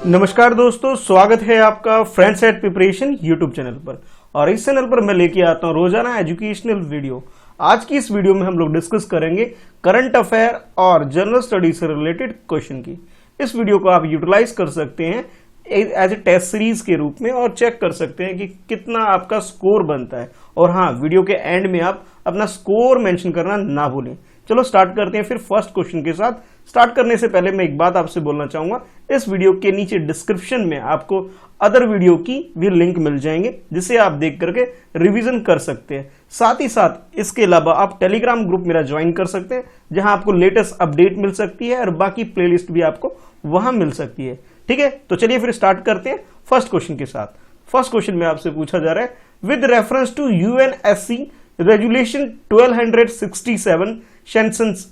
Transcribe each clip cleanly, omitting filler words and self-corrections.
नमस्कार दोस्तों, स्वागत है आपका friends at preparation YouTube channel पर। और इस चैनल पर मैं लेके आता हूं रोजाना एजुकेशनल वीडियो। आज की इस वीडियो में हम लोग डिस्कस करेंगे करंट अफेयर और जनरल स्टडीज से रिलेटेड क्वेश्चन की। इस वीडियो को आप यूटिलाइज कर सकते हैं एज ए टेस्ट सीरीज के रूप में और चेक कर सकते हैं कि कितना आपका स्कोर बनता है। और हाँ, वीडियो के एंड में आप अपना स्कोर मेंशन करना ना भूलें। चलो स्टार्ट करते हैं फिर फर्स्ट क्वेश्चन के साथ। स्टार्ट करने से पहले मैं एक बात आपसे बोलना चाहूंगा, इस वीडियो के नीचे डिस्क्रिप्शन में आपको अदर वीडियो की भी लिंक मिल जाएंगे जिसे आप देख करके रिवीजन कर सकते हैं। साथ ही साथ इसके अलावा आप टेलीग्राम ग्रुप मेरा ज्वाइन कर सकते हैं जहां आपको लेटेस्ट अपडेट मिल सकती है और बाकी प्लेलिस्ट भी आपको वहां मिल सकती है। ठीक है, तो चलिए फिर स्टार्ट करते हैं फर्स्ट क्वेश्चन के साथ। फर्स्ट क्वेश्चन में आपसे पूछा जा रहा है, with reference to UNSC resolution 1267 sanctions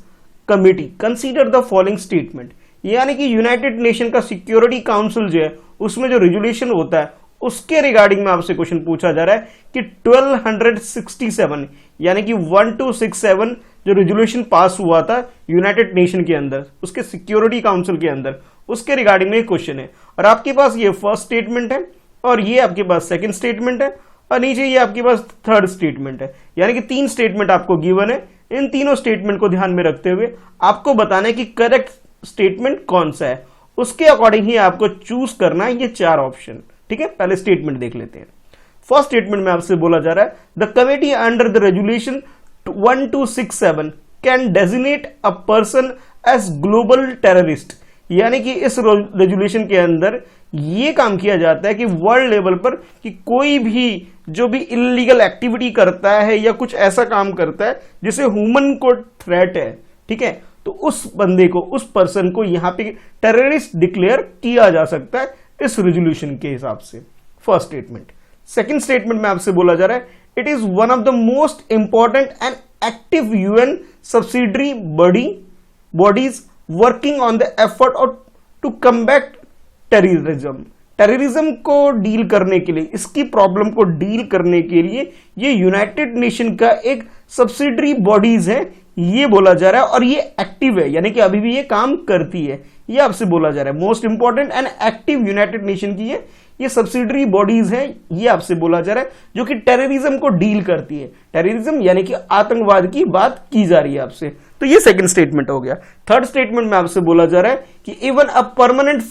committee consider the following statement. यानी कि यूनाइटेड नेशन का सिक्योरिटी काउंसिल जो है उसमें जो रेजुलेशन होता है उसके रिगार्डिंग में आपसे क्वेश्चन पूछा जा रहा है कि 1267 यानी कि 1267 जो रेजुलेशन पास हुआ था यूनाइटेड नेशन के अंदर उसके सिक्योरिटी काउंसिल के अंदर, उसके रिगार्डिंग में क्वेश्चन है। और आपके पास ये फर्स्ट स्टेटमेंट है और ये आपके पास सेकंड स्टेटमेंट है और नीचे ये आपके पास थर्ड स्टेटमेंट है। यानी कि तीन स्टेटमेंट आपको गिवन है। इन तीनों स्टेटमेंट को ध्यान में रखते हुए आपको बताना है कि करेक्ट स्टेटमेंट कौन सा है, उसके अकॉर्डिंग ही आपको चूज करना है ये चार ऑप्शन। ठीक है, पहले स्टेटमेंट देख लेते हैं। फर्स्ट स्टेटमेंट में आपसे बोला जा रहा है, the committee under the resolution 1267 can designate a person as global terrorist. यानी कि इस रेजुलेशन के अंदर ये काम किया जाता है कि वर्ल्ड लेवल पर कि कोई भी जो भी इलीगल एक्टिविटी करता है या कुछ ऐसा काम करता है जिसे ह्यूमन को थ्रेट है, ठीक है, तो उस बंदे को, उस पर्सन को यहां पे टेररिस्ट डिक्लेयर किया जा सकता है इस रेजुलेशन के हिसाब से। First statement. सेकंड स्टेटमेंट में आपसे बोला जा रहा है, it is one of the most important and active UN subsidiary bodies working on the effort to combat terrorism. Terrorism को डील करने के लिए, इसकी प्रॉब्लम को डील करने के लिए ये यूनाइटेड नेशन का एक सब्सिडरी बॉडीज है, ये बोला जा रहा है। और ये एक्टिव है, यानी कि अभी भी ये काम करती है, ये आपसे बोला जा रहा है। Most important and active United nation की है ये सब्सिडरी बॉडीज है, ये आपसे बोला जा रहा है, जो कि टेररिज्म को डील करती है। टेररिज्म यानी कि आतंकवाद की बात की जा रही है आपसे। तो ये सेकंड स्टेटमेंट हो गया। थर्ड स्टेटमेंट में आपसे बोला जा रहा है कि इवन अ परमानेंट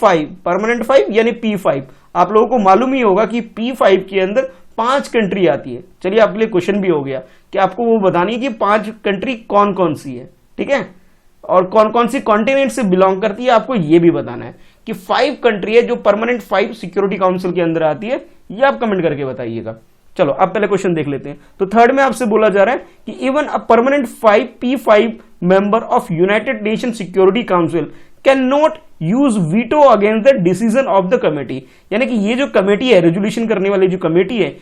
फाइव यानी P5, आप लोगों को मालूम ही होगा कि P5 के अंदर 5 कंट्री आती है। चलिए आपके लिए क्वेश्चन भी हो गया कि आपको वो बतानी है कि 5 कंट्री कौन कौन सी है, ठीक है, और कौन कौन सी कॉन्टिनेंट से बिलोंग करती है, आपको ये भी बताना है कि 5 कंट्री है जो परमानेंट 5 सिक्योरिटी काउंसिल के अंदर आती है, ये आप कमेंट करके बताइएगा। चलो अब पहले क्वेश्चन देख लेते हैं। तो थर्ड में आपसे बोला जा रहा है कि even a permanent P5 member of United nation security council can not use veto against the decision of the committee. यानी कि ये जो कमेटी है, रेजुलेशन करने वाली जो कमेटी है,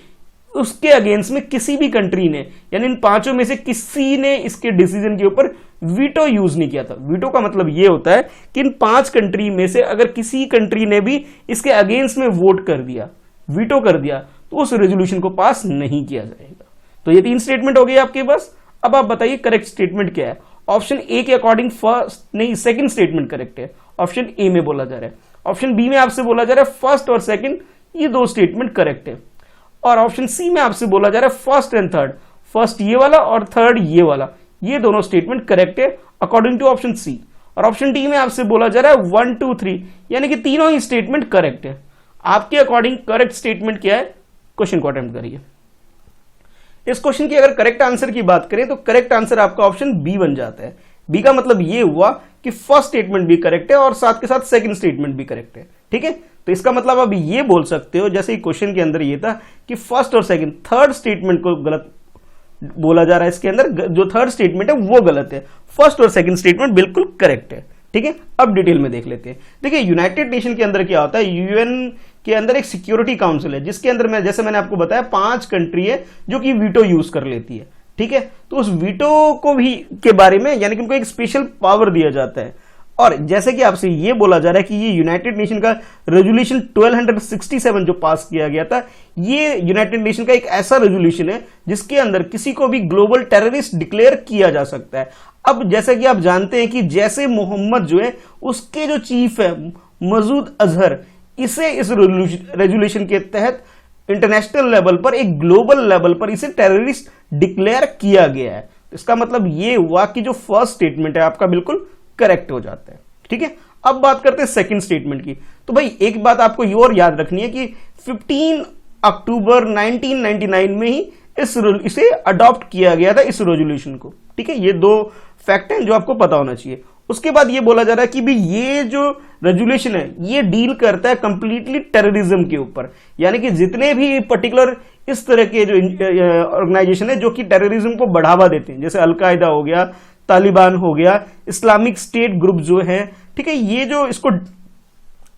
उसके अगेंस्ट में किसी भी कंट्री ने, यानी इन 5 में से किसी ने इसके डिसीजन के ऊपर वीटो यूज नहीं किया था। वीटो का मतलब ये होता है कि इन 5 कंट्री में से अगर किसी कंट्री ने भी इसके अगेंस्ट में वोट कर दिया, वीटो कर दिया, तो उस रेजोल्यूशन को पास नहीं किया जाएगा। तो ये 3 स्टेटमेंट हो गए आपके पास। अब आप बताइए करेक्ट स्टेटमेंट क्या है। ऑप्शन ए के अकॉर्डिंग सेकंड स्टेटमेंट करेक्ट है, ऑप्शन ए में बोला जा रहा है। ऑप्शन बी में आपसे बोला जा रहा है फर्स्ट और सेकंड, ये 2 स्टेटमेंट करेक्ट है। और ऑप्शन सी में आपसे बोला जा रहा है फर्स्ट एंड थर्ड, फर्स्ट ये वाला और थर्ड ये वाला, ये दोनों स्टेटमेंट करेक्ट है अकॉर्डिंग टू ऑप्शन सी। और ऑप्शन डी में आपसे बोला जा रहा है 1 2 3, यानी कि तीनों ही स्टेटमेंट करेक्ट है। आपके अकॉर्डिंग करेक्ट स्टेटमेंट क्या है, क्वेश्चन को अटेम्प्ट करिए। इस क्वेश्चन की अगर करेक्ट आंसर की बात करें तो करेक्ट आंसर आपका ऑप्शन बी बन जाता है। बी का मतलब ये हुआ कि फर्स्ट स्टेटमेंट भी करेक्ट है और साथ के साथ सेकंड स्टेटमेंट भी करेक्ट है। ठीक है, तो इसका मतलब आप ये बोल सकते हो, जैसे क्वेश्चन के अंदर ये था कि फर्स्ट और सेकंड, थर्ड स्टेटमेंट को गलत बोला जा रहा है, इसके अंदर जो थर्ड स्टेटमेंट है वो गलत है, फर्स्ट और सेकंड स्टेटमेंट बिल्कुल करेक्ट है। ठीक है, अब डिटेल में देख लेते हैं। देखिए यूनाइटेड नेशन के अंदर क्या होता है, यूएन के अंदर एक सिक्योरिटी काउंसिल है जिसके अंदर मैं, जैसे मैंने आपको बताया, 5 कंट्री है जो कि वीटो यूज कर लेती है। ठीक है, तो उस वीटो को भी के बारे में, यानी कि उनको एक स्पेशल पावर दिया जाता है। और जैसे कि आपसे ये बोला जा रहा है कि ये यूनाइटेड नेशन का रेजोल्यूशन 1267 जो पास किया गया था, ये यूनाइटेड नेशन का एक ऐसा रेजोल्यूशन है जिसके अंदर किसी को भी ग्लोबल टेररिस्ट डिक्लेयर किया जा सकता है। अब जैसे कि आप जानते हैं कि जैसे मोहम्मद जो है उसके जो चीफ है मसूद अजहर, इसे इस रेजोल्यूशन के तहत इंटरनेशनल लेवल पर, एक ग्लोबल लेवल पर इसे टेररिस्ट डिक्लेयर किया गया है। इसका मतलब ये हुआ कि जो फर्स्ट स्टेटमेंट है आपका बिल्कुल करेक्ट हो जाता है। ठीक है, अब बात करते हैं सेकंड स्टेटमेंट की। तो भाई एक बात आपको ये और याद रखनी है कि 15 अक्टूबर 1999 में ही इसे अडॉप्ट किया गया था, इस रेजोल्यूशन को। ठीक है, ये दो फैक्ट हैं जो आपको पता होना चाहिए। उसके बाद ये बोला जा रहा है कि भाई ये जो रेजोल्यूशन है ये डील करता है कंप्लीटली टेररिज्म के ऊपर, यानी कि जितने भी पर्टिकुलर इस तरह के जो ऑर्गेनाइजेशन है जो कि टेररिज्म को बढ़ावा देते हैं, जैसे अलकायदा हो गया, तालिबान हो गया, इस्लामिक स्टेट ग्रुप जो है, ठीक है, ये जो इसको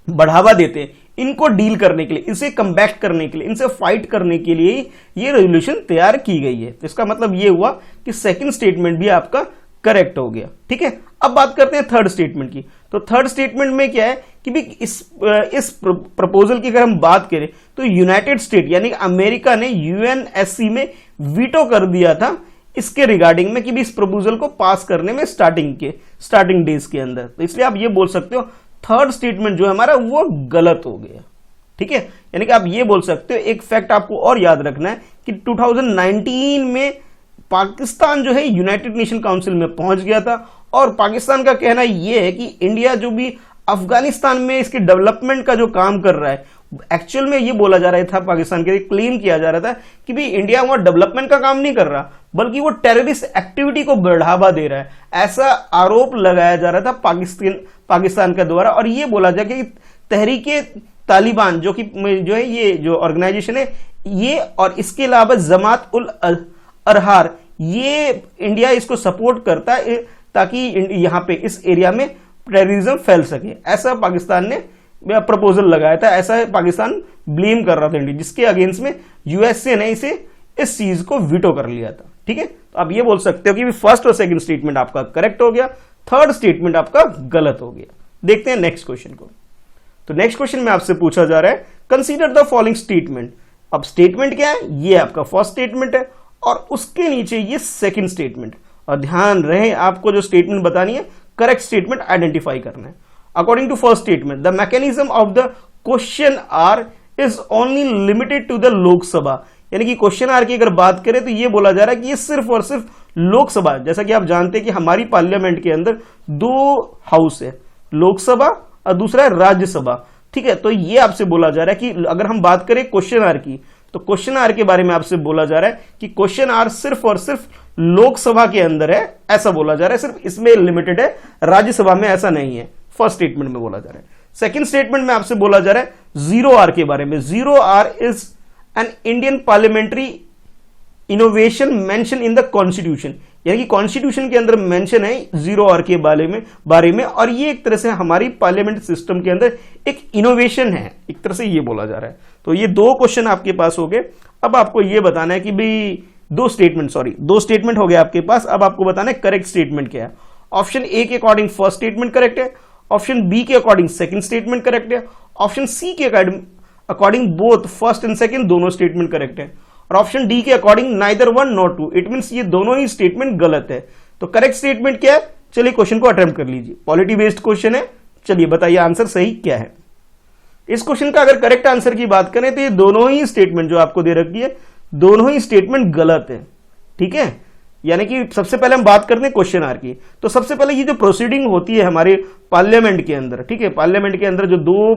बढ़ावा देते हैं, इनको डील करने के लिए, इसे कम्बैट करने के लिए, इनसे फाइट करने के लिए ये रेजोल्यूशन तैयार की गई है। इसका मतलब ये हुआ कि सेकंड स्टेटमेंट भी आपका करेक्ट हो गया। ठीक है, अब बात करते हैं थर्ड स्टेटमेंट की। तो थर्ड स्टेटमेंट में क्या है कि भी इस प्रपोजल की अगर हम बात करें तो यूनाइटेड स्टेट यानी अमेरिका ने यूएनएससी में वीटो कर दिया था इसके रिगार्डिंग में कि भी इस प्रपोजल को पास करने में स्टार्टिंग डेज के अंदर। तो इसलिए आप ये बोल सकते हो थर्ड स्टेटमेंट जो है हमारा वो गलत हो गया। ठीक है, यानी कि आप ये बोल सकते हो, एक फैक्ट आपको और याद रखना है कि 2019 में पाकिस्तान जो है यूनाइटेड नेशन काउंसिल में पहुंच गया था, और पाकिस्तान का कहना यह है कि इंडिया जो भी अफगानिस्तान में इसके डेवलपमेंट का जो काम कर रहा है, एक्चुअल में ये बोला जा रहा था, पाकिस्तान के लिए क्लेम किया जा रहा था कि भी इंडिया वहां डेवलपमेंट का काम नहीं कर रहा बल्कि वो टेररिस्ट एक्टिविटी को बढ़ावा दे रहा है, ऐसा आरोप लगाया जा रहा था पाकिस्तान के द्वारा। और ये बोला जा कि तहरीके तालिबान जो है ये जो ऑर्गेनाइजेशन है ये, और इसके अलावा जमात उल अरहार, ये इंडिया इसको सपोर्ट करता है ताकि यहां पे इस एरिया में टेररिज्म फैल सके। ऐसा पाकिस्तान ने प्रपोजल लगाया था, ऐसा पाकिस्तान ब्लेम कर रहा था इंडिया, जिसके अगेंस्ट में यूएसए ने इस चीज को वीटो कर लिया था। ठीक है, तो आप ये बोल सकते हो कि फर्स्ट और सेकंड स्टेटमेंट आपका करेक्ट हो गया, थर्ड स्टेटमेंट आपका गलत हो गया। देखते हैं नेक्स्ट क्वेश्चन को। तो नेक्स्ट क्वेश्चन में आपसे पूछा जा रहा है कंसीडर द फॉलोइंग स्टेटमेंट। अब स्टेटमेंट क्या है, ये आपका फर्स्ट स्टेटमेंट है और उसके नीचे ये सेकंड स्टेटमेंट। और ध्यान रहे आपको जो स्टेटमेंट बतानी है करेक्ट स्टेटमेंट आइडेंटिफाई करना है। According to first statement the mechanism of the question hour is only limited to the Lok Sabha, यानी कि क्वेश्चन आर की अगर बात करें तो ये बोला जा रहा है कि ये सिर्फ और सिर्फ लोकसभा, जैसा कि आप जानते हैं कि हमारी पार्लियामेंट के अंदर दो हाउस है, लोकसभा और दूसरा है राज्यसभा। ठीक है, तो ये आपसे बोला जा रहा है कि अगर हम बात करें क्वेश्चन आर की, तो क्वेश्चन आर के बारे में आपसे बोला जा रहा है कि क्वेश्चन आर सिर्फ और सिर्फ लोकसभा के अंदर है, ऐसा बोला जा रहा है, सिर्फ इसमें लिमिटेड है, राज्यसभा में ऐसा नहीं है। फर्स्ट स्टेटमेंट में बोला जा रहा है। सेकंड स्टेटमेंट में आपसे बोला जा रहा है जीरो आर के बारे में। Zero hour is an Indian parliamentary innovation mention in the constitution, यानी कि कॉन्स्टिट्यूशन के अंदर मेंशन है जीरो आर के बारे में, और ये एक तरह से हमारी पार्लियामेंट सिस्टम के अंदर एक इनोवेशन है, एक तरह से ये बोला जा रहा है। तो ये दो क्वेश्चन आपके पास हो गए। अब आपको ये बताना है कि भाई दो स्टेटमेंट हो गए आपके पास। अब आपको बताना है करेक्ट स्टेटमेंट क्या है। ऑप्शन ए के अकॉर्डिंग फर्स्ट स्टेटमेंट करेक्ट है, ऑप्शन बी के अकॉर्डिंग सेकंड स्टेटमेंट करेक्ट है, ऑप्शन सी के according both first and second दोनों स्टेटमेंट करेक्ट है, और ऑप्शन डी के according neither one not two. It means ये दोनों ही स्टेटमेंट गलत है। तो करेक्ट स्टेटमेंट क्या है, चलिए क्वेश्चन को अटेम्प्ट कर लीजिए। पॉलिटी बेस्ड क्वेश्चन है, चलिए बताइए आंसर सही क्या है। इस क्वेश्चन का अगर करेक्ट आंसर की बात करें तो ये दोनों ही स्टेटमेंट जो आपको दे रखी है, दोनों ही स्टेटमेंट गलत है। ठीक है, यानी कि सबसे पहले हम बात करते हैं क्वेश्चन आर की। तो सबसे पहले ये जो प्रोसीडिंग होती है हमारे पार्लियामेंट के अंदर, ठीक है, पार्लियामेंट के अंदर जो दो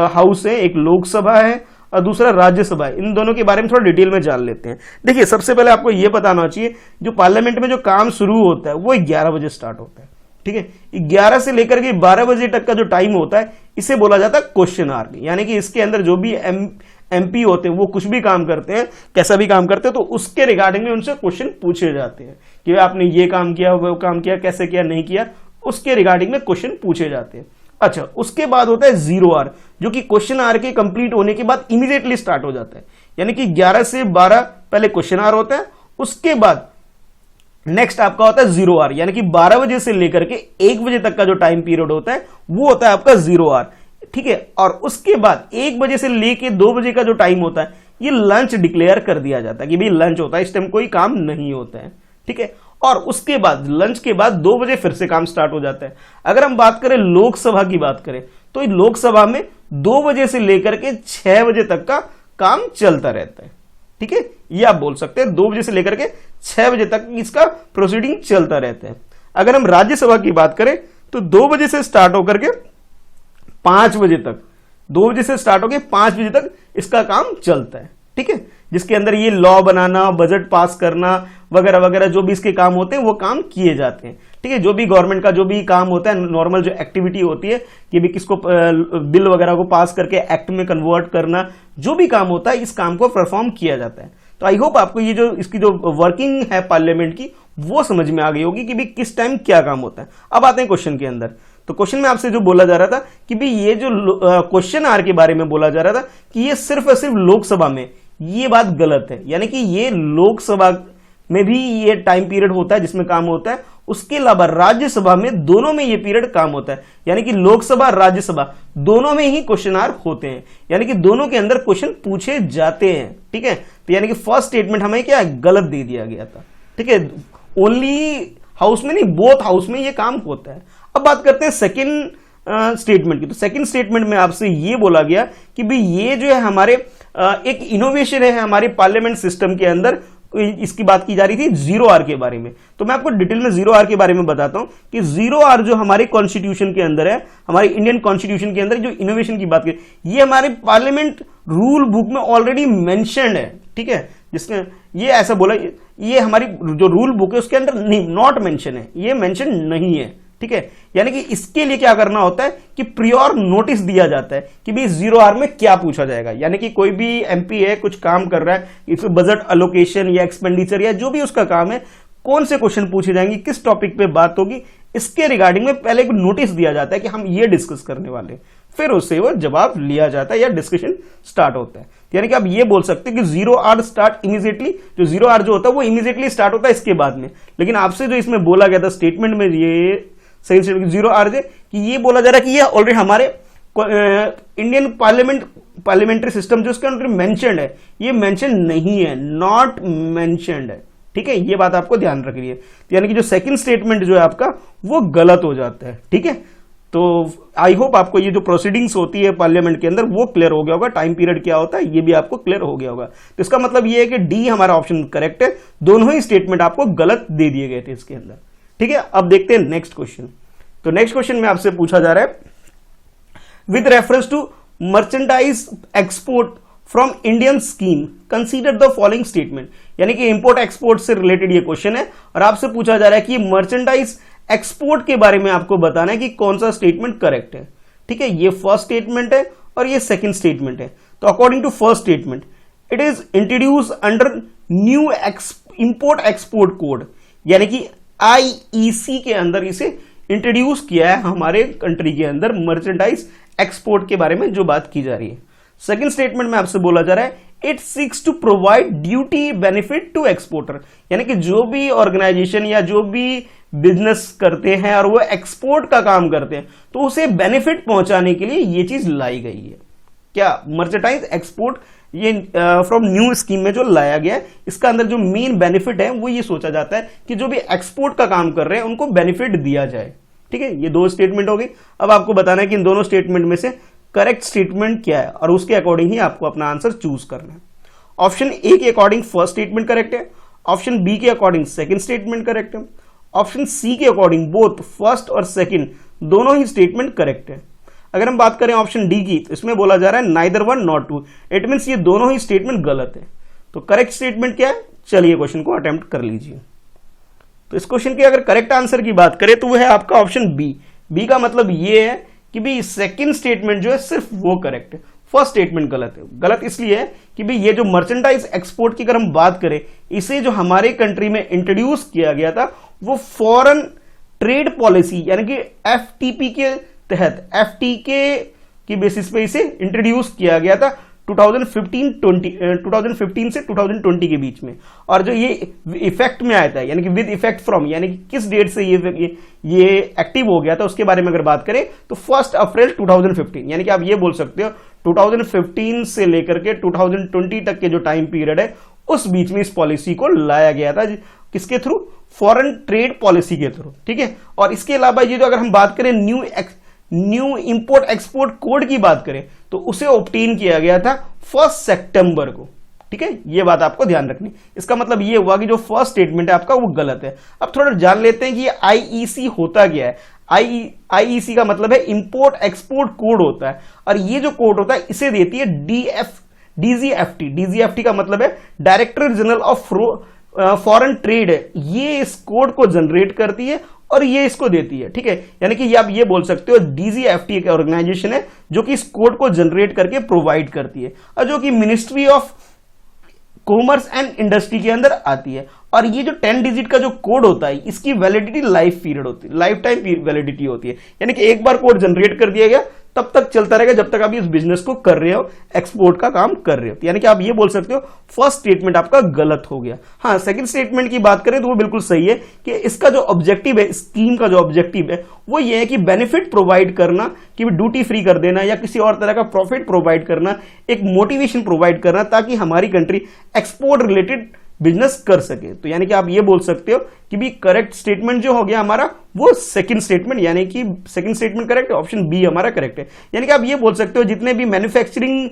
हाउस है, एक लोकसभा है और दूसरा राज्यसभा है, इन दोनों के बारे में थोड़ा डिटेल में जान लेते हैं। देखिए, सबसे पहले आपको यह बताना चाहिए जो पार्लियामेंट में जो काम शुरू होता है वो 11 बजे स्टार्ट होता है। ठीक है, 11 से लेकर के 12 बजे तक का जो टाइम होता है इसे बोला जाता है क्वेश्चन आवर, यानी कि इसके अंदर जो भी एमपी होते हैं वो कुछ भी काम करते हैं, कैसा भी काम करते हैं, तो उसके रिगार्डिंग में उनसे क्वेश्चन पूछे जाते हैं कि आपने ये काम किया, वो काम किया, कैसे किया, नहीं किया, उसके रिगार्डिंग में क्वेश्चन पूछे जाते हैं। अच्छा, उसके बाद होता है जीरो आवर, जो कि क्वेश्चन आवर के कंप्लीट होने के बाद इमीडिएटली स्टार्ट हो जाता है, यानी कि 11 से 12 पहले क्वेश्चन आवर होता है, उसके बाद नेक्स्ट आपका होता है जीरो आवर, यानी कि 12 बजे से लेकर के 1 बजे तक का जो टाइम पीरियड होता है वो होता है आपका जीरो आवर। ठीक है, और उसके बाद 1 बजे से लेके 2 बजे का जो टाइम होता है ये लंच डिक्लेयर कर दिया जाता है कि भाई लंच होता है, इस टाइम कोई काम नहीं होता है। ठीक है, और उसके बाद लंच के बाद 2 बजे फिर से काम स्टार्ट हो जाता है। अगर हम बात करें लोकसभा की बात करें तो लोकसभा में 2 बजे से लेकर के 6 बजे तक का काम चलता रहता है। ठीक है, ये आप बोल सकते हैं 2 बजे से लेकर के 6 बजे तक इसका प्रोसीडिंग चलता रहता है। अगर हम राज्यसभा की बात करें तो 2 बजे से स्टार्ट होकर के 5 बजे तक, 2 बजे से स्टार्ट होकर 5 बजे तक इसका काम चलता है। ठीक है, जिसके अंदर ये लॉ बनाना, बजट पास करना वगैरह वगैरह जो भी इसके काम होते हैं वो काम किए जाते हैं। ठीक है, जो भी गवर्नमेंट का जो भी काम होता है, नॉर्मल जो एक्टिविटी होती है कि भी किसको बिल वगैरह को पास करके एक्ट में कन्वर्ट करना, जो भी काम होता है इस काम को परफॉर्म किया जाता है। तो आई होप आपको ये जो इसकी जो वर्किंग है पार्लियामेंट की वो समझ में आ गई होगी कि भी किस टाइम क्या काम होता है। अब आते हैं क्वेश्चन के अंदर। तो क्वेश्चन में आपसे जो बोला जा रहा था कि भी ये जो क्वेश्चन आर के बारे में बोला जा रहा था कि ये सिर्फ और सिर्फ लोकसभा में, ये बात गलत है। यानी कि ये लोकसभा में भी ये टाइम पीरियड होता है जिसमें काम होता है, उसके अलावा राज्यसभा में दोनों में ये पीरियड काम होता है। यानी कि लोकसभा राज्यसभा दोनों में ही क्वेश्चन आर होते हैं, यानी कि दोनों के अंदर क्वेश्चन पूछे जाते हैं। ठीक है, तो यानी कि फर्स्ट स्टेटमेंट हमें क्या गलत दे दिया गया था। ठीक है, ओनली हाउस में नहीं, बोथ हाउस में ये काम होता है। अब बात करते हैं सेकेंड स्टेटमेंट की। तो सेकेंड स्टेटमेंट में आपसे ये बोला गया कि भाई ये जो है हमारे एक इनोवेशन है हमारे पार्लियामेंट सिस्टम के अंदर, इसकी बात की जा रही थी 0R के बारे में। तो मैं आपको डिटेल में 0R के बारे में बताता हूं कि 0R जो हमारे कॉन्स्टिट्यूशन के अंदर है, हमारे इंडियन कॉन्स्टिट्यूशन के अंदर जो इनोवेशन की बात की, ये हमारे पार्लियामेंट रूल बुक में ऑलरेडी मेंशन्ड है। ठीक है, जिसमें ये ऐसा बोला, ये हमारी जो रूल बुक है उसके अंदर नहीं, नॉट मेंशन है, ये मेंशन नहीं है। ठीक है, यानी कि इसके लिए क्या करना होता है कि प्रियोर नोटिस दिया जाता है कि भाई 0R में क्या पूछा जाएगा। यानी कि कोई भी एमपी है, कुछ काम कर रहा है, इसको बजट अलोकेशन या एक्सपेंडिचर या जो भी उसका काम है, कौन से क्वेश्चन पूछे जाएंगे, किस टॉपिक पे बात होगी, इसके रिगार्डिंग में पहले एक नोटिस दिया जाता है कि हम ये डिस्कस करने वाले हैं, फिर उससे वो जवाब लिया जाता है या डिस्कशन स्टार्ट होता है। यानी कि आप ये बोल सकते हैं कि 0R स्टार्ट इमीडिएटली, जो 0R जो होता है वो इमीडिएटली स्टार्ट होता है इसके बाद में। लेकिन आपसे जो इसमें बोला गया था स्टेटमेंट में, ये सही स्टेटमेंट 0R कि ये बोला जा रहा है कि ये ऑलरेडी हमारे इंडियन पार्लियामेंट्री सिस्टम जो उसके अंदर मेंशन्ड है, ये मेंशन नहीं है, नॉट मेंशन्ड है। ठीक है, ये बात आपको ध्यान रखनी है। यानी कि जो सेकंड स्टेटमेंट जो है आपका वो गलत हो जाता है। ठीक है, तो आई होप आपको ये जो प्रोसीडिंग्स होती है पार्लियामेंट के अंदर वो क्लियर हो गया होगा, टाइम पीरियड क्या होता है ये भी आपको क्लियर हो गया होगा। तो इसका मतलब ये है कि डी हमारा ऑप्शन करेक्ट है, दोनों ही स्टेटमेंट आपको गलत दे दिए गए थे इसके अंदर। ठीक है, अब देखते हैं नेक्स्ट क्वेश्चन। तो नेक्स्ट क्वेश्चन में आपसे पूछा जा रहा है with reference to merchandise export from Indian scheme consider the following statement. यानी कि इंपोर्ट एक्सपोर्ट से रिलेटेड ये क्वेश्चन है और आपसे पूछा जा रहा है कि मर्चेंडाइज एक्सपोर्ट के बारे में आपको बताना है कि कौन सा स्टेटमेंट करेक्ट है। ठीक है, ये फर्स्ट स्टेटमेंट है और ये सेकंड स्टेटमेंट है। तो according to first statement, it is introduce under new import export code, यानी कि IEC के अंदर इसे इंट्रोड्यूस किया है हमारे कंट्री के अंदर मर्चेंडाइज एक्सपोर्ट के बारे में जो बात की जा रही है। सेकंड स्टेटमेंट में आपसे बोला जा रहा है it seeks to provide duty benefit to exporter, यानी कि जो भी ऑर्गेनाइजेशन या जो भी बिजनेस करते हैं और वो एक्सपोर्ट का काम करते हैं तो उसे बेनिफिट पहुंचाने के लिए ये चीज लाई गई है। क्या मर्चेंडाइज एक्सपोर्ट ये फ्रॉम न्यू स्कीम में जो लाया गया है, इसका अंदर जो मेन बेनिफिट है वो ये सोचा जाता है कि जो भी एक्सपोर्ट का काम कर रहे हैं उनको बेनिफिट दिया जाए। ठीक है, ये दो स्टेटमेंट हो गई। अब आपको बताना है कि इन दोनों स्टेटमेंट में से करेक्ट स्टेटमेंट क्या है और उसके अकॉर्डिंग ही आपको अपना आंसर चूज करना है। ऑप्शन ए के अकॉर्डिंग फर्स्ट स्टेटमेंट करेक्ट है, ऑप्शन बी के अकॉर्डिंग सेकंड स्टेटमेंट करेक्ट है, ऑप्शन सी के अकॉर्डिंग बोथ फर्स्ट और सेकंड दोनों ही स्टेटमेंट करेक्ट है। अगर हम बात करें ऑप्शन डी की, तो इसमें बोला जा रहा है neither one not two, it means ये दोनों ही स्टेटमेंट गलत है। तो करेक्ट स्टेटमेंट क्या है, चलिए क्वेश्चन को अटेम्प्ट कर लीजिए। तो इस क्वेश्चन के अगर करेक्ट आंसर की बात करें तो वो है आपका ऑप्शन बी। बी का मतलब ये है कि भाई सेकंड स्टेटमेंट जो है सिर्फ वो करेक्ट है, फर्स्ट स्टेटमेंट गलत है। गलत इसलिए है कि भाई ये जो मर्चेंडाइज एक्सपोर्ट की अगर हम बात करें, इसे जो हमारे कंट्री में इंट्रोड्यूस किया गया था वो फॉरेन ट्रेड पॉलिसी यानी कि FTP के तहत, FTK की बेसिस पे इसे इंट्रोड्यूस किया गया था 2015 से 2020 के बीच में। और जो ये इफेक्ट में आया था यानी कि विद इफेक्ट फ्रॉम, यानी कि किस डेट से ये एक्टिव हो गया था उसके बारे में अगर बात करें तो 1 अप्रैल 2015, यानी कि आप ये बोल सकते हो 2015 से लेकर के 2020 तक के जो टाइम पीरियड है उस बीच में इस पॉलिसी को लाया गया था। किसके थ्रू, फॉरेन ट्रेड पॉलिसी के थ्रू। ठीक है, और इसके अलावा ये जो अगर हम बात करें न्यू इंपोर्ट एक्सपोर्ट कोड की बात करें तो उसे ऑब्टेन किया गया था 1 सितंबर को। ठीक है, ये बात आपको ध्यान रखनी। इसका मतलब ये हुआ कि जो फर्स्ट स्टेटमेंट है आपका वो गलत है। अब थोड़ा जान लेते हैं कि आईईसी होता क्या है। आईईसी का मतलब है इंपोर्ट एक्सपोर्ट कोड होता है, और ये जो कोड होता है इसे देती है डीजीएफटी। डीजीएफटी का मतलब है director general of foreign trade है, ये इस कोड को जनरेट करती है और ये इसको देती है। ठीक है, यानी कि आप ये बोल सकते हो डीजीएफटी एक ऑर्गेनाइजेशन है जो कि इस कोड को जनरेट करके प्रोवाइड करती है, और जो कि ministry of commerce and industry के अंदर आती है। और ये जो 10 डिजिट का जो कोड होता है इसकी वैलिडिटी लाइफ पीरियड होती है, लाइफ टाइम वैलिडिटी होती है। यानी कि एक बार कोड जनरेट कर दिया गया तब तक चलता रहेगा जब तक आप इस बिजनेस को कर रहे हो, एक्सपोर्ट का काम कर रहे हो। यानी कि आप ये बोल सकते हो फर्स्ट स्टेटमेंट आपका गलत हो गया। हाँ, सेकंड स्टेटमेंट की बात करें तो वो बिल्कुल सही है कि इसका जो ऑब्जेक्टिव है, स्कीम का जो ऑब्जेक्टिव है वो ये है कि बेनिफिट प्रोवाइड करना, कि ड्यूटी फ्री कर देना या किसी और तरह का प्रॉफिट प्रोवाइड करना, एक मोटिवेशन प्रोवाइड करना ताकि हमारी कंट्री एक्सपोर्ट रिलेटेड बिजनेस कर सके। तो यानी कि आप ये बोल सकते हो कि भी करेक्ट स्टेटमेंट जो हो गया हमारा वो सेकंड स्टेटमेंट, यानी कि सेकंड स्टेटमेंट करेक्ट है, ऑप्शन बी हमारा करेक्ट है। यानी कि आप ये बोल सकते हो जितने भी मैन्युफैक्चरिंग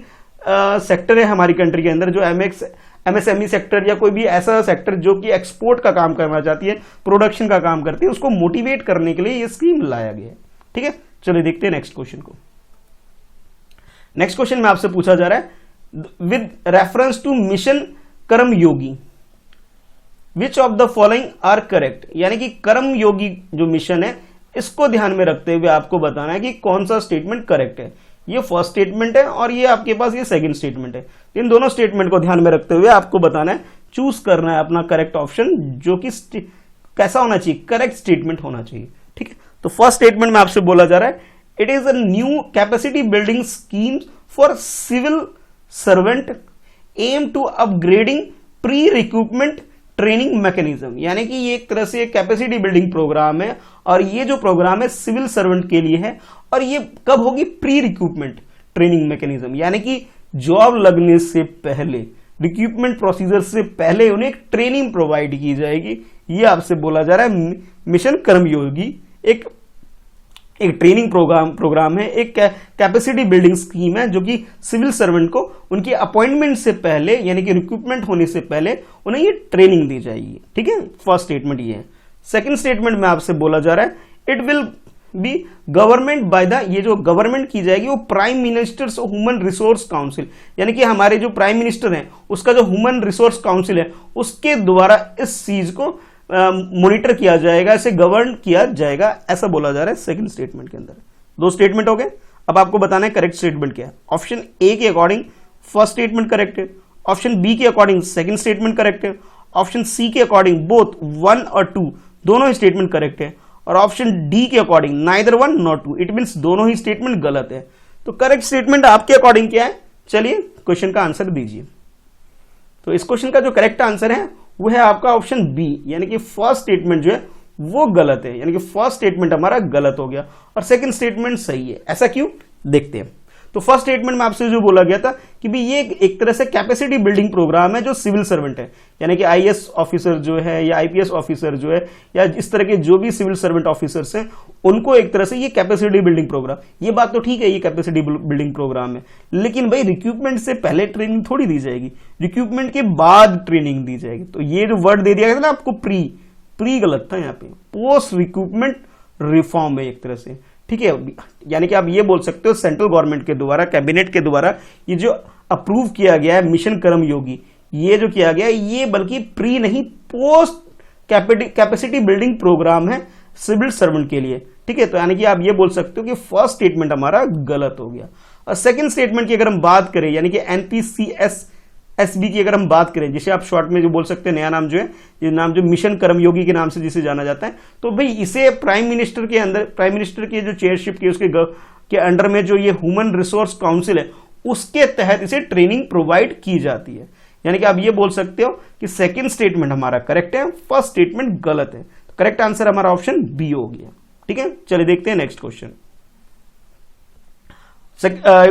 सेक्टर है हमारी कंट्री के अंदर, जो एमएसएमई सेक्टर या कोई भी ऐसा सेक्टर जो कि एक्सपोर्ट का काम करना चाहती है, प्रोडक्शन का काम करती है, उसको मोटिवेट करने के लिए ये स्कीम लाया गया है। ठीक है, चलिए देखते हैं नेक्स्ट क्वेश्चन को। नेक्स्ट क्वेश्चन में आपसे पूछा जा रहा है with reference to mission Karmayogi which of the following are correct. यानी कि कर्मयोगी जो मिशन है इसको ध्यान में रखते हुए आपको बताना है कि कौन सा स्टेटमेंट करेक्ट है। ये फर्स्ट स्टेटमेंट है और ये आपके पास ये सेकंड स्टेटमेंट है। इन दोनों स्टेटमेंट को ध्यान में रखते हुए आपको बताना है, चूज करना है अपना करेक्ट ऑप्शन, जो कि कैसा होना चाहिए, करेक्ट स्टेटमेंट होना चाहिए। ठीक है, तो फर्स्ट स्टेटमेंट में आपसे बोला जा रहा है it is a new capacity building scheme for civil servant aim to upgrading pre recruitment training mechanism. यानी कि ये एक तरह से कैपेसिटी बिल्डिंग प्रोग्राम है, और ये जो प्रोग्राम है सिविल सर्वेंट के लिए है, और ये कब होगी, प्री रिक्रूटमेंट ट्रेनिंग मैकेनिज्म, यानी कि जॉब लगने से पहले, रिक्रूटमेंट प्रोसीजर से पहले उन्हें एक ट्रेनिंग प्रोवाइड की जाएगी। ये आपसे बोला जा रहा है मिशन कर्मयोगी एक ट्रेनिंग प्रोग्राम है, एक कैपेसिटी बिल्डिंग स्कीम है जो कि सिविल सर्वेंट को उनकी अपॉइंटमेंट से पहले, यानी कि रिक्रूटमेंट होने से पहले उन्हें ये ट्रेनिंग दी जाएगी। ठीक है, फर्स्ट स्टेटमेंट ये है। सेकंड स्टेटमेंट में आपसे बोला जा रहा है it will be government by the, ये जो गवर्नमेंट की जाएगी वो prime ministers human resource council, यानी कि हमारे जो प्राइम मिनिस्टर हैं उसका जो ह्यूमन रिसोर्स काउंसिल है उसके द्वारा इस चीज को मॉनिटर किया जाएगा, इसे गवर्न किया जाएगा, ऐसा बोला जा रहा है सेकंड स्टेटमेंट के अंदर। दो स्टेटमेंट हो गए, अब आपको बताना है करेक्ट स्टेटमेंट क्या है। ऑप्शन ए के अकॉर्डिंग फर्स्ट स्टेटमेंट करेक्ट है, ऑप्शन बी के अकॉर्डिंग सेकंड स्टेटमेंट करेक्ट है, ऑप्शन सी के अकॉर्डिंग बोथ 1 और 2 दोनों ही स्टेटमेंट करेक्ट है, और ऑप्शन डी के according neither 1 not 2, it means दोनों ही स्टेटमेंट गलत है। तो करेक्ट स्टेटमेंट आपके अकॉर्डिंग क्या है, चलिए क्वेश्चन का आंसर दीजिए। तो इस क्वेश्चन का जो करेक्ट आंसर है वो है आपका ऑप्शन बी, यानी कि फर्स्ट स्टेटमेंट जो है वो गलत है, यानी कि फर्स्ट स्टेटमेंट हमारा गलत हो गया और सेकंड स्टेटमेंट सही है। ऐसा क्यों, देखते हैं। तो फर्स्ट स्टेटमेंट में आपसे जो बोला गया था कि भी ये एक तरह से कैपेसिटी बिल्डिंग प्रोग्राम है जो सिविल सर्वेंट है, यानी कि आईएएस ऑफिसर जो है या आईपीएस ऑफिसर जो है या इस तरह के जो भी सिविल सर्वेंट ऑफिसर्स हैं उनको एक तरह से ये कैपेसिटी बिल्डिंग प्रोग्राम, ये बात तो ठीक है ये कैपेसिटी बिल्डिंग प्रोग्राम है, लेकिन भाई रिक्रूटमेंट से पहले ट्रेनिंग थोड़ी दी जाएगी, रिक्रूटमेंट के बाद ट्रेनिंग दी जाएगी। तो ये जो वर्ड दे दिया गया था ना आपको, प्री गलत था, यहाँ पे पोस्ट रिक्रूटमेंट रिफॉर्म है एक तरह से। ठीक है, यानी कि आप ये बोल सकते हो सेंट्रल गवर्नमेंट के द्वारा, कैबिनेट के द्वारा ये जो अप्रूव किया गया है मिशन कर्मयोगी, ये जो किया गया है ये बल्कि प्री नहीं पोस्ट कैपेसिटी बिल्डिंग प्रोग्राम है सिविल सर्वेंट के लिए। ठीक है, तो यानी कि आप ये बोल सकते हो कि फर्स्ट स्टेटमेंट हमारा गलत हो गया। और सेकंड स्टेटमेंट की अगर हम बात करें, यानी कि एनपीसीएसएसबी की अगर हम बात करें, जिसे आप शॉर्ट में जो बोल सकते हैं, नया नाम जो है, ये नाम जो मिशन कर्मयोगी के नाम से जिसे जाना जाता है, तो भाई इसे प्राइम मिनिस्टर के अंदर, प्राइम मिनिस्टर की जो चेयरशिप की उसके के अंडर में जो ये ह्यूमन रिसोर्स काउंसिल है उसके तहत इसे ट्रेनिंग प्रोवाइड की जाती है। यानी कि आप ये बोल सकते हो कि सेकंड स्टेटमेंट हमारा करेक्ट है, फर्स्ट स्टेटमेंट गलत है। तो करेक्ट आंसर हमारा ऑप्शन बी हो गया। ठीक है, चलिए देखते हैं नेक्स्ट क्वेश्चन।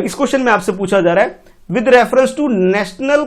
इस क्वेश्चन में आपसे पूछा जा रहा है with reference to national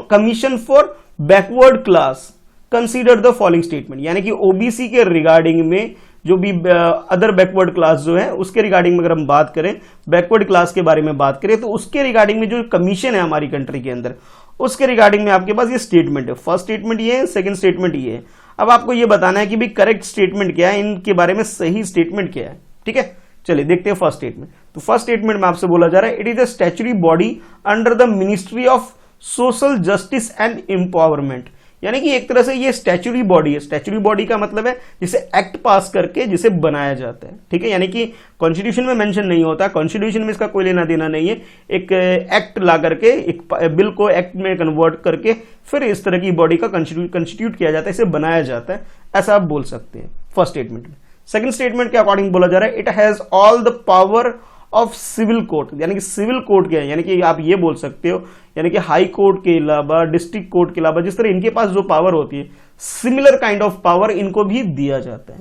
commission for backward class consider the following statement, यानी कि ओबीसी के रिगार्डिंग में जो भी अदर बैकवर्ड क्लास जो है उसके रिगार्डिंग में अगर हम बात करें, बैकवर्ड क्लास के बारे में बात करें, तो उसके रिगार्डिंग में जो कमीशन है हमारी कंट्री के अंदर, उसके रिगार्डिंग में आपके पास ये स्टेटमेंट है। फर्स्ट स्टेटमेंट ये है, सेकंड स्टेटमेंट ये है। अब आपको ये बताना है कि भी करेक्ट स्टेटमेंट क्या है, इनके बारे में सही स्टेटमेंट क्या है। ठीक है, चलिए देखते हैं फर्स्ट स्टेटमेंट। तो फर्स्ट स्टेटमेंट में आपसे बोला जा रहा है, it is a statutory body under the ministry of social justice and empowerment. यानी कि एक तरह से ये स्टैच्यूटरी बॉडी है। स्टैच्यूटरी बॉडी का मतलब है जिसे एक्ट पास करके जिसे बनाया जाता है। ठीक है, यानी कि कॉन्स्टिट्यूशन में मेंशन नहीं होता, कॉन्स्टिट्यूशन में इसका कोई लेना देना नहीं है। एक एक्ट ला करके, एक बिल को एक्ट में कन्वर्ट करके फिर इस तरह की बॉडी का कंस्टिट्यूट किया जाता है, इसे बनाया जाता है, ऐसा आप बोल सकते हैं फर्स्ट स्टेटमेंट में। सेकंड स्टेटमेंट के अकॉर्डिंग बोला जा रहा है, it has all the power of civil court. यानी कि सिविल कोर्ट क्या है, यानी कि आप ये बोल सकते हो, यानी कि हाई कोर्ट के अलावा, डिस्ट्रिक्ट कोर्ट के अलावा, जिस तरह इनके पास जो पावर होती है, सिमिलर काइंड ऑफ पावर इनको भी दिया जाता है।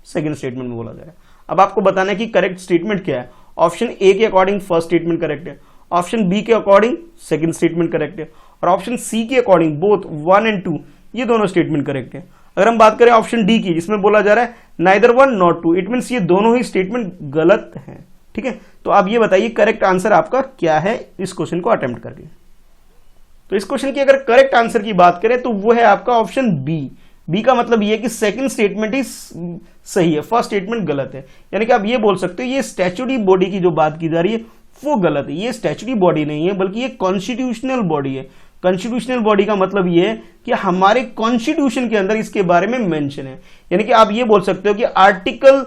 सेकंड स्टेटमेंट में बोला जा रहा है। अब आपको बताना है कि करेक्ट स्टेटमेंट क्या है। ऑप्शन ए के अकॉर्डिंग फर्स्ट स्टेटमेंट करेक्ट है, ऑप्शन बी के अकॉर्डिंग सेकंड स्टेटमेंट करेक्ट है, और ऑप्शन सी के अकॉर्डिंग बोथ 1 और 2 ये दोनों स्टेटमेंट करेक्ट है। अगर हम बात करें ऑप्शन डी की, जिसमें बोला जा रहा है नाइदर 1 नॉट 2, इट मींस ये दोनों ही स्टेटमेंट गलत हैं। ठीक है, तो आप ये बताइए करेक्ट आंसर आपका क्या है इस क्वेश्चन को अटेम्प्ट करके। तो इस क्वेश्चन की अगर करेक्ट आंसर की बात करें तो वो है आपका ऑप्शन बी। बी का मतलब ये है कि सेकंड स्टेटमेंट ही सही है, फर्स्ट स्टेटमेंट गलत है। यानी कि आप ये बोल सकते हो ये स्टैच्यूटरी बॉडी की जो बात की जा रही है वो गलत है। ये स्टैच्यूटरी बॉडी नहीं है, बल्कि ये कॉन्स्टिट्यूशनल बॉडी है। कॉन्स्टिट्यूशनल बॉडी का मतलब ये है कि हमारे कॉन्स्टिट्यूशन के अंदर इसके बारे में मेंशन है। यानी कि आप ये बोल सकते हो कि आर्टिकल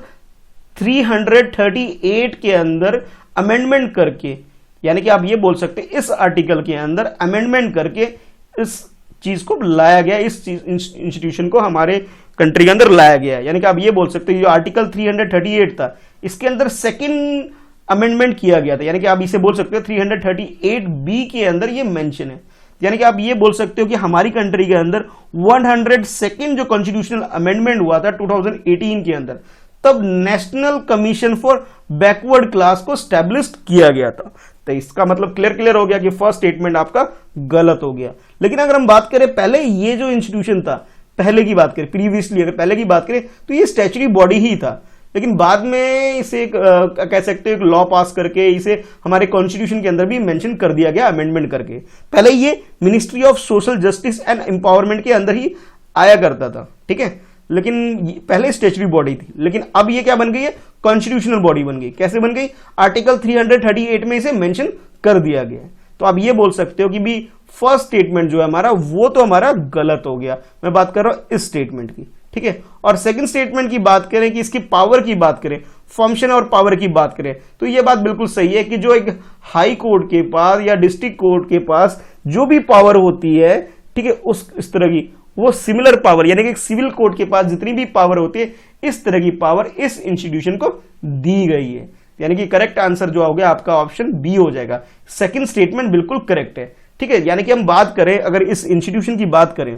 338 के अंदर अमेंडमेंट करके, यानी कि आप ये बोल सकते हैं इस आर्टिकल के अंदर अमेंडमेंट करके इस चीज को लाया गया, इस इंस्टीट्यूशन को हमारे कंट्री के अंदर लाया गया है। यानी कि आप ये बोल सकते हैं जो आर्टिकल 338 था इसके अंदर सेकंड अमेंडमेंट किया गया था। यानी कि आप इसे बोल सकते हो 338B के अंदर ये मेंशन है। यानी कि आप ये बोल सकते हो कि हमारी कंट्री के अंदर 102nd जो कॉन्स्टिट्यूशनल अमेंडमेंट हुआ था 2018 के अंदर, तब national commission for backward class को स्टैब्लिश किया गया था। तो इसका मतलब क्लियर हो गया कि फर्स्ट स्टेटमेंट आपका गलत हो गया। लेकिन अगर हम बात करें पहले ये जो इंस्टीट्यूशन था, पहले की बात करें, प्रीवियसली अगर पहले की बात करें तो ये स्टैच्यूटरी बॉडी ही था, लेकिन बाद में इसे कह सकते हो एक लॉ पास करके इसे हमारे कॉन्स्टिट्यूशन के अंदर भी मेंशन कर दिया गया अमेंडमेंट करके। पहले ये ministry of social justice and empowerment के अंदर ही आया करता था। ठीक है, लेकिन पहले स्टैच्यूटरी बॉडी थी, लेकिन अब ये क्या बन गई है, कॉन्स्टिट्यूशनल बॉडी बन गई। कैसे बन गई, आर्टिकल 338 में इसे मेंशन कर दिया गया। तो आप ये बोल सकते हो कि भी फर्स्ट स्टेटमेंट जो है हमारा वो तो हमारा गलत हो गया। मैं बात कर रहा हूं इस स्टेटमेंट की। ठीक है, और सेकंड स्टेटमेंट की बात करें कि इसकी पावर की बात करें, फंक्शन और पावर की बात करें, तो ये बात बिल्कुल सही है कि जो एक हाई कोर्ट के पास या डिस्ट्रिक्ट कोर्ट के पास जो भी पावर होती है, ठीक है, उस इस तरह की वो सिमिलर पावर, यानी कि सिविल कोर्ट के पास जितनी भी पावर होती है इस तरह की पावर इस इंस्टीट्यूशन को दी गई है। यानी कि करेक्ट आंसर जो हो गया आपका ऑप्शन बी हो जाएगा। सेकंड स्टेटमेंट बिल्कुल करेक्ट है। ठीक है, यानी कि हम बात करें अगर इस इंस्टीट्यूशन की बात करें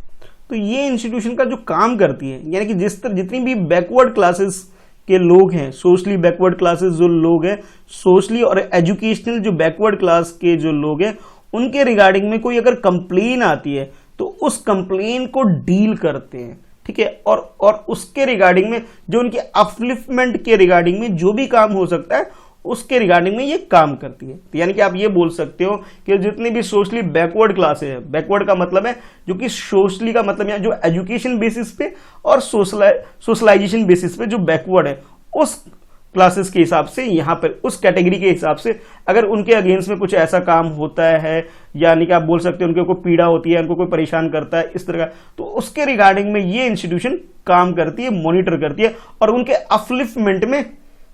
तो ये इंस्टीट्यूशन का जो काम करती है, यानी कि जिस तरह जितनी भी बैकवर्ड क्लासेस के लोग हैं, सोशली बैकवर्ड क्लासेस जो लोग हैं, सोशली और एजुकेशनल जो बैकवर्ड क्लास के जो लोग हैं, उनके रिगार्डिंग में कोई अगर कंप्लेन आती है तो उस कंप्लेन को डील करते हैं। ठीक है, और उसके रिगार्डिंग में जो उनके अपलिफ्टमेंट के रिगार्डिंग में जो भी काम हो सकता है उसके रिगार्डिंग में ये काम करती है। तो यानी कि आप ये बोल सकते हो कि जितनी भी सोशली बैकवर्ड क्लासेस है, बैकवर्ड का मतलब है जो कि सोशली का मतलब यहाँ जो एजुकेशन बेसिस पे और सोशलाइजेशन बेसिस पे जो बैकवर्ड है, उस क्लासेस के हिसाब से यहाँ पर उस कैटेगरी के हिसाब से अगर उनके अगेंस्ट में कुछ ऐसा काम होता है, यानी कि आप बोल सकते हो उनको कोई पीड़ा होती है, उनको कोई परेशान करता है इस तरह का, तो उसके रिगार्डिंग में ये इंस्टीट्यूशन काम करती है, मॉनिटर करती है और उनके अपलिफ्टमेंट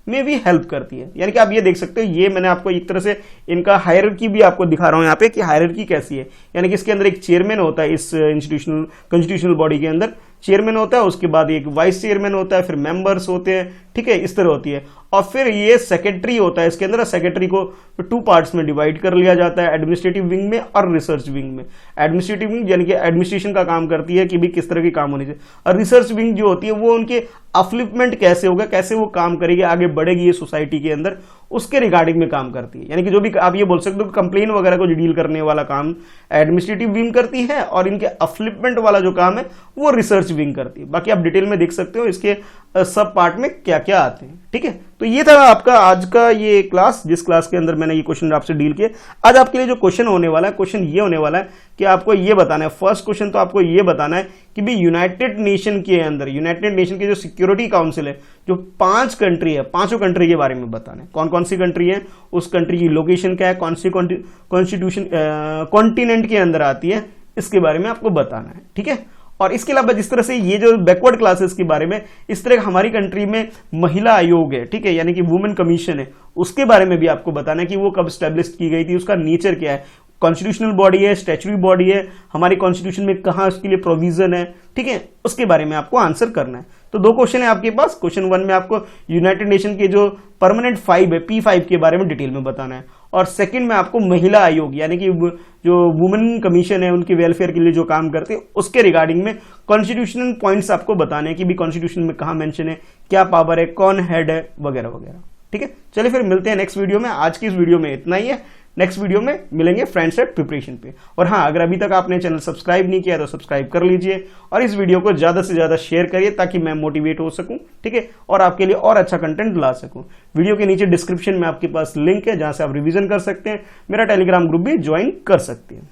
में भी हेल्प करती है। यानी कि आप ये देख सकते हो, ये मैंने आपको एक तरह से इनका हायरार्की भी आपको दिखा रहा हूं यहाँ पे कि हायरार्की कैसी है। यानी कि इसके अंदर एक चेयरमैन होता है, इस इंस्टीट्यूशनल कॉन्स्टिट्यूशनल बॉडी के अंदर चेयरमैन होता है, उसके बाद एक वाइस चेयरमैन होता है, फिर मेंबर्स होते हैं। ठीक है, इस तरह होती है। और फिर ये सेक्रेटरी होता है, इसके अंदर सेक्रेटरी को 2 पार्ट्स में डिवाइड कर लिया जाता है, एडमिनिस्ट्रेटिव विंग में और रिसर्च विंग में। एडमिनिस्ट्रेटिव विंग यानी कि एडमिनिस्ट्रेशन का काम करती है कि भी किस तरह के काम होने चाहिए, और रिसर्च विंग जो होती है वो उनके अपलिफ्टमेंट कैसे होगा, कैसे वो काम करेगी, आगे बढ़ेगी ये सोसाइटी के अंदर, उसके रिगार्डिंग में काम करती है। यानी कि जो भी आप ये बोल सकते हो कंप्लेन वगैरह को डील करने वाला काम एडमिनिस्ट्रेटिव विंग करती है और इनके अपलिफ्टमेंट वाला जो काम है वो रिसर्च विंग करती है। बाकी आप डिटेल में देख सकते हो, इसके सब पार्ट में क्या क्या आते हैं। ठीक है, तो ये था आपका आज का ये क्लास, जिस क्लास के अंदर मैंने ये क्वेश्चन आपसे डील किया। आज आपके लिए जो क्वेश्चन होने वाला है, क्वेश्चन ये होने वाला है कि आपको ये बताना है, फर्स्ट क्वेश्चन तो आपको ये बताना है कि भी यूनाइटेड नेशन के अंदर, यूनाइटेड नेशन के जो सिक्योरिटी काउंसिल है, जो 5 कंट्री है, 5 कंट्री के बारे में बताना है। कौन कौन सी कंट्री है, उस कंट्री की लोकेशन क्या है, कौन सी कॉन्स्टिट्यूशन कॉन्टिनेंट के अंदर आती है, इसके बारे में आपको बताना है। ठीक है, और इसके अलावा जिस तरह से ये जो बैकवर्ड क्लासेस के बारे में, इस तरह हमारी कंट्री में महिला आयोग है, ठीक है, यानी कि वुमेन कमीशन है, उसके बारे में भी आपको बताना है कि वो कब स्टैब्लिश की गई थी, उसका नेचर क्या है, कॉन्स्टिट्यूशनल बॉडी है, स्टैच्यूटरी बॉडी है, हमारी कॉन्स्टिट्यूशन में कहाँ उसके लिए प्रोविजन है। ठीक है, उसके बारे में आपको आंसर करना है। तो 2 क्वेश्चन है आपके पास। क्वेश्चन 1 में आपको यूनाइटेड नेशन के जो परमानेंट 5 है, P5 के बारे में डिटेल में बताना है, और सेकंड में आपको महिला आयोग यानी कि जो वुमेन कमीशन है, उनके वेलफेयर के लिए जो काम करते हैं, उसके रिगार्डिंग में कॉन्स्टिट्यूशनल पॉइंट्स आपको बताने हैं कि भी कॉन्स्टिट्यूशन में कहाँ मेंशन है, क्या पावर है, कौन हेड है, वगैरह वगैरह। ठीक है, चलिए फिर मिलते हैं नेक्स्ट वीडियो में। आज की इस वीडियो में इतना ही है, नेक्स्ट वीडियो में मिलेंगे फ्रेंड सेट प्रिपरेशन पे। और हाँ, अगर अभी तक आपने चैनल सब्सक्राइब नहीं किया तो सब्सक्राइब कर लीजिए, और इस वीडियो को ज्यादा से ज्यादा शेयर करिए ताकि मैं मोटिवेट हो सकूं। ठीक है, और आपके लिए और अच्छा कंटेंट ला सकूं। वीडियो के नीचे डिस्क्रिप्शन में आपके पास लिंक है जहां से आप रिवीजन कर सकते हैं, मेरा टेलीग्राम ग्रुप भी ज्वाइन कर सकते हैं।